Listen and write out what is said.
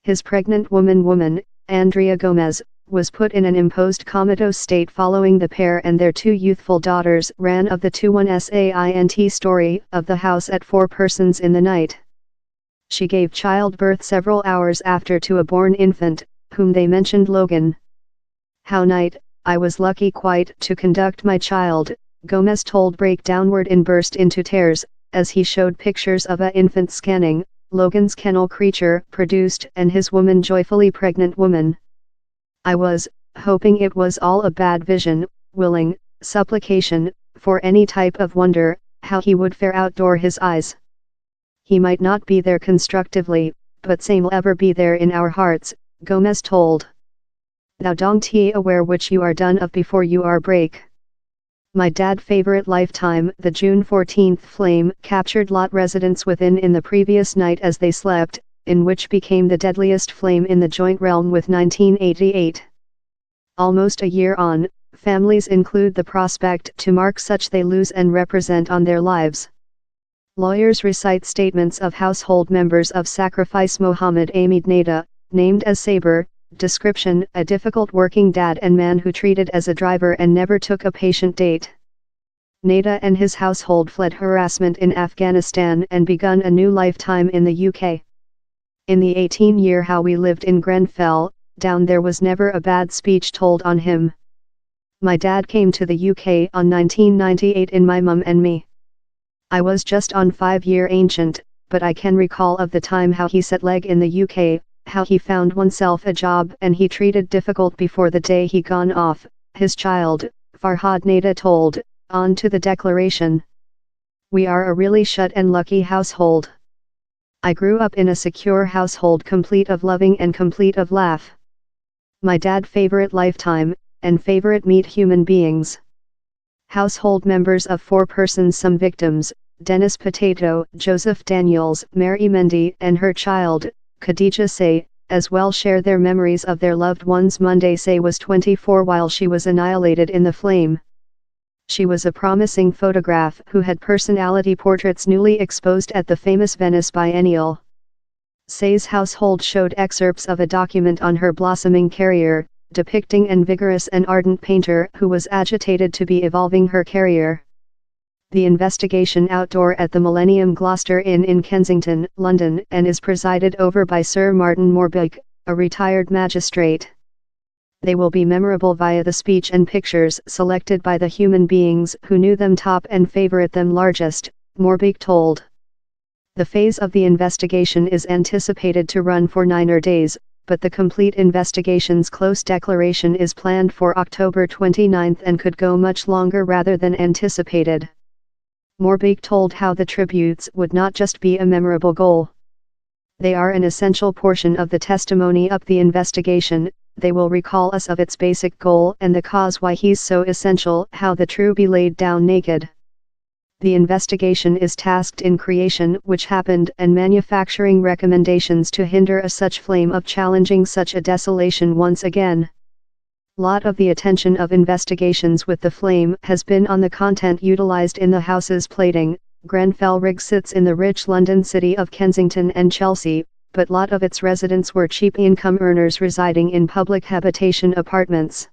His pregnant woman, Andrea Gomez, was put in an imposed comatose state following the pair and their two youthful daughters ran of the 21SAINT story of the house at 4 persons in the night. She gave childbirth several hours after to a born infant, whom they mentioned Logan. How night, I was lucky quite to conduct my child, Gomez told break downward and burst into tears, as he showed pictures of a infant scanning, Logan's kennel creature produced and his woman joyfully pregnant woman. I was, hoping it was all a bad vision, willing, supplication, for any type of wonder, how he would fare outdoor his eyes. He might not be there constructively, but same'll ever be there in our hearts, Gomez told. Thou dong te aware which you are done of before you are break. My dad favorite lifetime. The June 14th flame captured lot residents within in the previous night as they slept, in which became the deadliest flame in the joint realm with 1988. Almost a year on, families include the prospect to mark such they lose and represent on their lives. Lawyers recite statements of household members of sacrifice Mohammed Ahmed Nada, named as Saber, description, a difficult working dad and man who treated as a driver and never took a patient date. Nada and his household fled harassment in Afghanistan and begun a new lifetime in the UK. In the 18-year how we lived in Grenfell, down there was never a bad speech told on him. My dad came to the UK on 1998 in My Mum and Me. I was just on 5-year ancient, but I can recall of the time how he set leg in the UK, how he found oneself a job and he treated difficult before the day he gone off, his child, Farhad Nada told, on to the declaration. We are a really shut and lucky household. I grew up in a secure household complete of loving and complete of laugh. My dad favorite lifetime, and favorite meet human beings. Household members of 4 persons some victims, Dennis Potato, Joseph Daniels, Mary Mendy and her child, Khadija Say, as well share their memories of their loved ones. Monday Say was 24 while she was annihilated in the flame. She was a promising photograph who had personality portraits newly exposed at the famous Venice Biennial. Say's household showed excerpts of a document on her blossoming career, depicting an vigorous and ardent painter who was agitated to be evolving her career. The investigation outdoor at the Millennium Gloucester Inn in Kensington, London, and is presided over by Sir Martin Morbeck, a retired magistrate. They will be memorable via the speech and pictures selected by the human beings who knew them top and favorite them largest, Morbeck told. The phase of the investigation is anticipated to run for 9 days, but the complete investigation's close declaration is planned for October 29 and could go much longer rather than anticipated. Morbeck told how the tributes would not just be a memorable goal. They are an essential portion of the testimony of the investigation. They will recall us of its basic goal and the cause why he's so essential, how the true be laid down naked. The investigation is tasked in creation which happened and manufacturing recommendations to hinder a such flame of challenging such a desolation once again. Lot of the attention of investigations with the flame has been on the content utilized in the house's plating. Grenfell rig sits in the rich London city of Kensington and Chelsea, but lot of its residents were cheap income earners residing in public habitation apartments.